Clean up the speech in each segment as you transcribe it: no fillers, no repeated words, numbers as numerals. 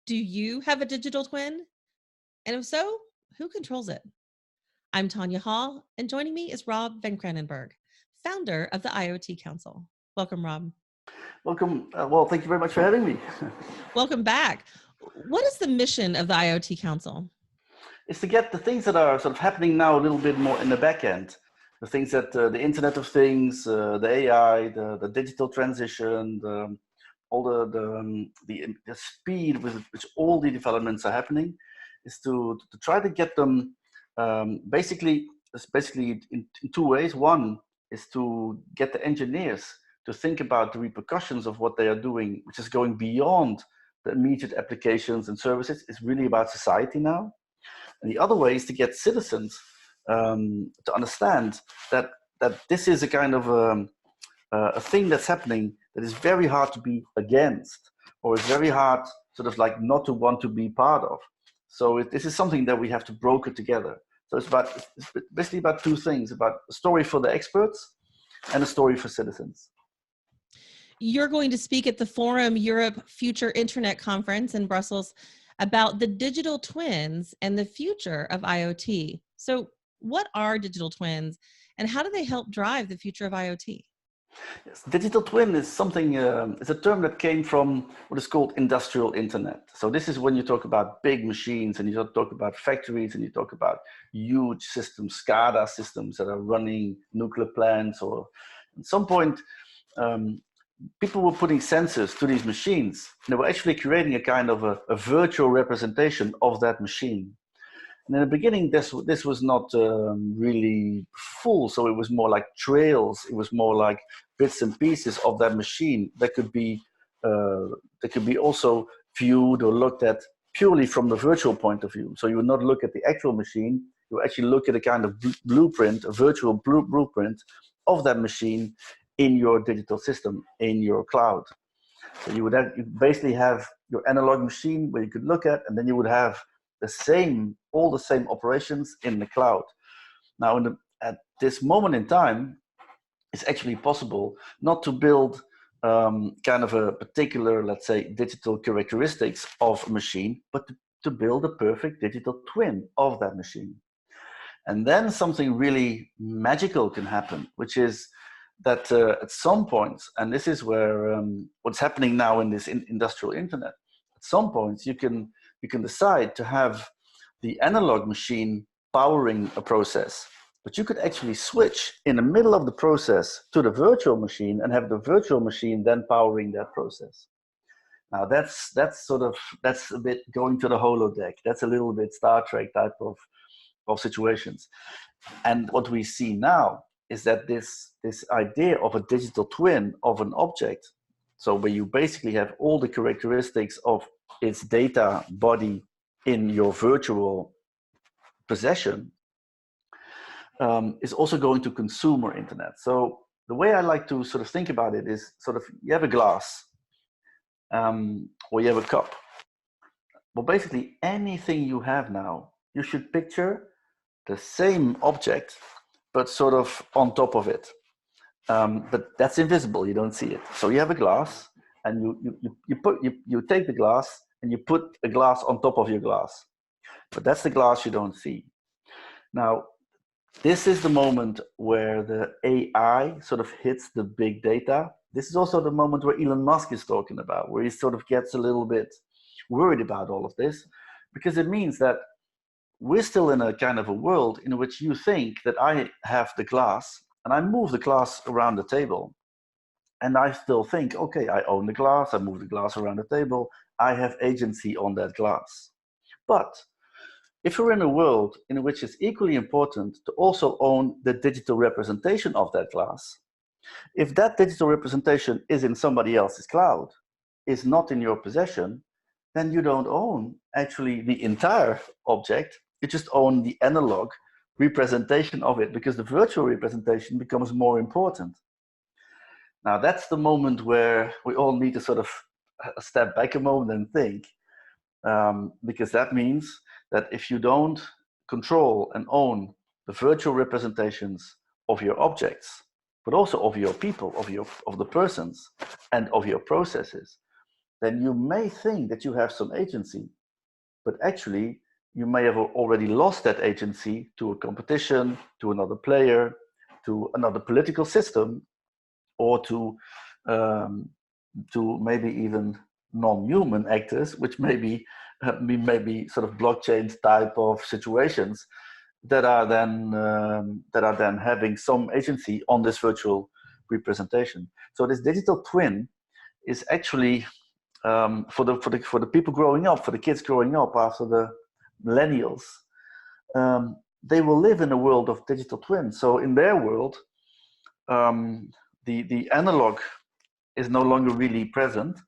Do you have a digital twin? And if so, who controls it? I'm Tonya Hall, and joining me is Rob Van Kranenburg, founder of the IoT Council. Welcome, Rob. Welcome. Well, thank you very much for having me. Welcome back. What is the mission of the IoT Council? It's to get the things that are sort of happening now a little bit more in the back end. The things that the Internet of Things, the AI, the digital transition, all the speed with which all the developments are happening, is to try to get them basically in two ways. One is to get the engineers to think about the repercussions of what they are doing, which is going beyond the immediate applications and services. It's really about society now. And the other way is to get citizens to understand that this is a kind of a thing that's happening that is very hard to be against, or it's very hard sort of like not to want to be part of. So this is something that we have to broker together. So it's basically about two things: about a story for the experts and a story for citizens. You're going to speak at the Forum Europe Future Internet Conference in Brussels about the digital twins and the future of IoT. So, what are digital twins and how do they help drive the future of IoT? Yes, digital twin is something, it's a term that came from what is called industrial internet. So this is when you talk about big machines and you talk about factories and you talk about huge systems, SCADA systems that are running nuclear plants, or at some point, people were putting sensors to these machines. And they were actually creating a kind of a virtual representation of that machine. And in the beginning, this was not really full, so it was more like trails. It was more like bits and pieces of that machine that could be also viewed or looked at purely from the virtual point of view. So you would not look at the actual machine. You actually look at a kind of blueprint, a virtual blueprint of that machine in your digital system, in your cloud. So you basically have your analog machine where you could look at, and then you would have all the same operations in the cloud. Now, at this moment in time, it's actually possible not to build kind of a particular, let's say, digital characteristics of a machine, but to build a perfect digital twin of that machine. And then something really magical can happen, which is that at some point, and this is where what's happening now in this industrial internet, at some point you can decide to have the analog machine powering a process, but you could actually switch in the middle of the process to the virtual machine and have the virtual machine then powering that process. Now that's a bit going to the holodeck. That's a little bit Star Trek type of situations. And what we see now is that this idea of a digital twin of an object, so where you basically have all the characteristics of its data body in your virtual possession, is also going to consumer internet. So the way I like to sort of think about it is sort of, you have a glass or you have a cup. Well, basically anything you have now, you should picture the same object, but sort of on top of it. But that's invisible, you don't see it. So you have a glass, and you take the glass and you put a glass on top of your glass. But that's the glass you don't see. Now, this is the moment where the AI sort of hits the big data. This is also the moment where Elon Musk is talking about, where he sort of gets a little bit worried about all of this, because it means that we're still in a kind of a world in which you think that I have the glass and I move the glass around the table. And I still think, okay, I own the glass, I move the glass around the table, I have agency on that glass. But if you're in a world in which it's equally important to also own the digital representation of that glass, if that digital representation is in somebody else's cloud, is not in your possession, then you don't own actually the entire object, you just own the analog representation of it, because the virtual representation becomes more important. Now that's the moment where we all need to sort of step back a moment and think, because that means that if you don't control and own the virtual representations of your objects, but also of your people, of the persons, and of your processes, then you may think that you have some agency, but actually you may have already lost that agency to a competition, to another player, to another political system, or to maybe even non-human actors, which maybe sort of blockchain type of situations that are then having some agency on this virtual representation. So this digital twin is actually for the people growing up, for the kids growing up after the millennials, they will live in a world of digital twins. So in their world, the analog is no longer really present.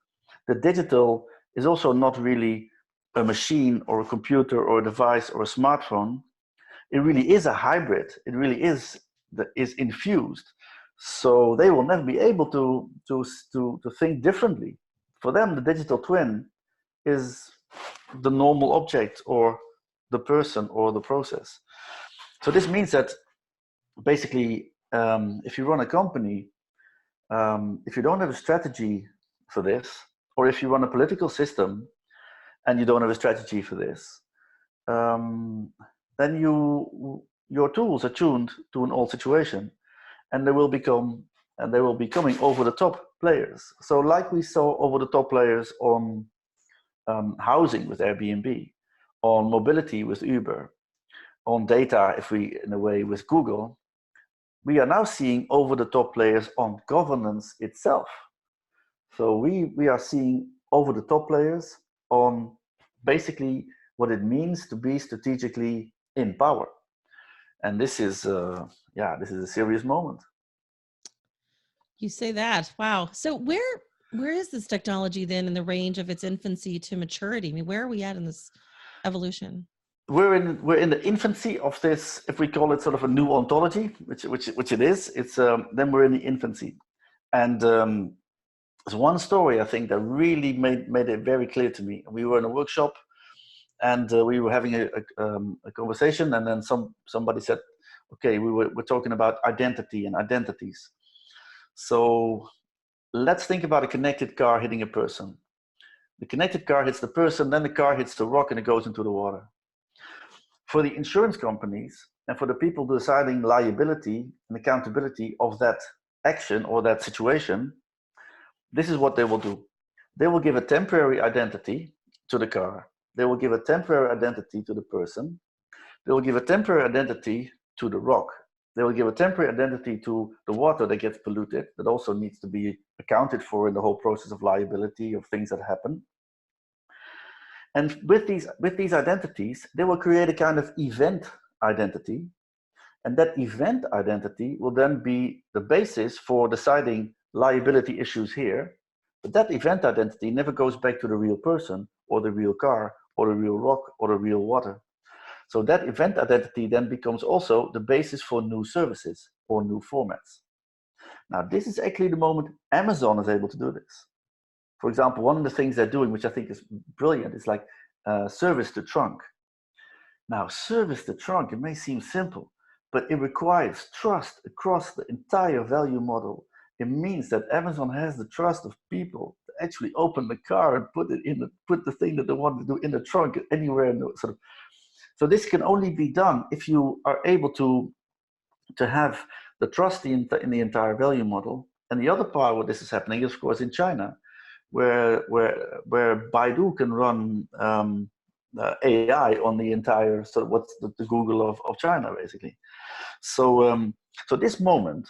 The digital is also not really a machine or a computer or a device or a smartphone. It really is a hybrid. It really is infused. So they will never be able to think differently. For them, the digital twin is the normal object or the person or the process. So this means that basically, if you run a company, if you don't have a strategy for this, or if you run a political system and you don't have a strategy for this, then your tools are tuned to an old situation, and they will be coming over the top players. So like we saw over the top players on housing with Airbnb, on mobility with Uber, on data, if we in a way with Google, we are now seeing over the top players on governance itself. So we are seeing over the top players on basically what it means to be strategically in power. And this is a serious moment. You say that. Wow. So where is this technology then in the range of its infancy to maturity? I mean, where are we at in this evolution? We're in the infancy of this, if we call it sort of a new ontology, which it is. It's then we're in the infancy, and there's one story I think that really made it very clear to me. We were in a workshop, and we were having a conversation, and then somebody said, "Okay, we're talking about identity and identities. So let's think about a connected car hitting a person. The connected car hits the person, then the car hits the rock, and it goes into the water." For the insurance companies and for the people deciding liability and accountability of that action or that situation, this is what they will do. They will give a temporary identity to the car. They will give a temporary identity to the person. They will give a temporary identity to the rock. They will give a temporary identity to the water that gets polluted, that also needs to be accounted for in the whole process of liability of things that happen. And with these identities, they will create a kind of event identity. And that event identity will then be the basis for deciding liability issues here. But that event identity never goes back to the real person or the real car or the real rock or the real water. So that event identity then becomes also the basis for new services or new formats. Now, this is actually the moment Amazon is able to do this. For example, one of the things they're doing, which I think is brilliant, is like service to trunk. Now, service to trunk, it may seem simple, but it requires trust across the entire value model. It means that Amazon has the trust of people to actually open the car and put the thing that they want to do in the trunk anywhere. So this can only be done if you are able to have the trust in the entire value model. And the other part where this is happening is, of course, in China, where Baidu can run AI on the entire sort of what's the Google of China, basically. So this moment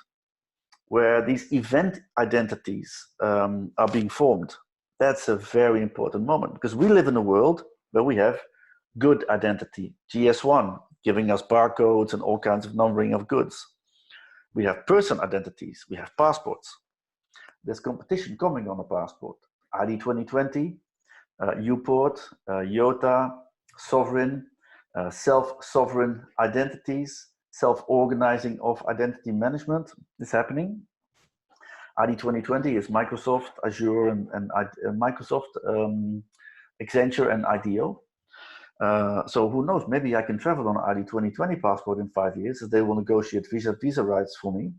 where these event identities are being formed, that's a very important moment, because we live in a world where we have good identity, GS1, giving us barcodes and all kinds of numbering of goods. We have person identities, we have passports. There's competition coming on a passport. ID 2020, UPort, IOTA, sovereign, self-sovereign identities, self-organizing of identity management is happening. ID 2020 is Microsoft, Azure, and Microsoft, Accenture, and IDEO. So who knows, maybe I can travel on an ID 2020 passport in 5 years as they will negotiate visa rights for me.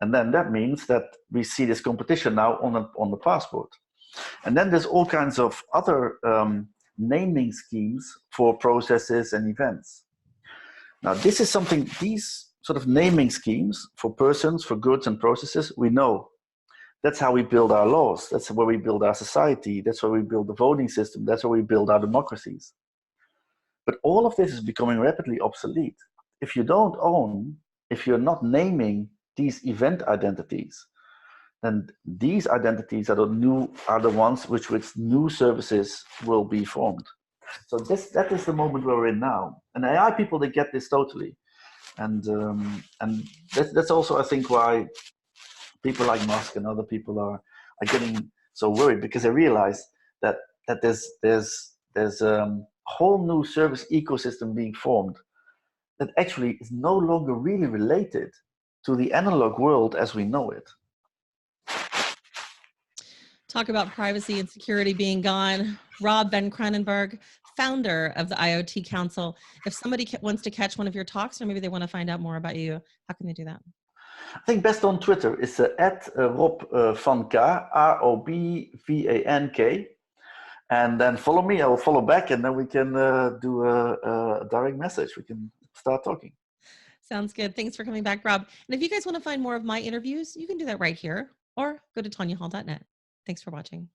And then that means that we see this competition now on the passport. And then there's all kinds of other naming schemes for processes and events. Now, this is something, these sort of naming schemes for persons, for goods and processes, we know. That's how we build our laws. That's where we build our society. That's where we build the voting system. That's where we build our democracies. But all of this is becoming rapidly obsolete. If you don't own, if you're not naming these event identities, then these identities are the ones which new services will be formed. So that is the moment where we're in now. And AI people, they get this totally. And that's also, I think, why people like Musk and other people are getting so worried, because they realize that there's a whole new service ecosystem being formed that actually is no longer really related to the analog world as we know it. Talk about privacy and security being gone. Rob Van Kranenburg, founder of the IoT Council. If somebody wants to catch one of your talks, or maybe they want to find out more about you, how can they do that? I think best on Twitter is at Rob Van K, ROBVANK. And then follow me, I will follow back, and then we can do a direct message. We can start talking. Sounds good. Thanks for coming back, Rob. And if you guys want to find more of my interviews, you can do that right here, or go to tonyahall.net. Thanks for watching.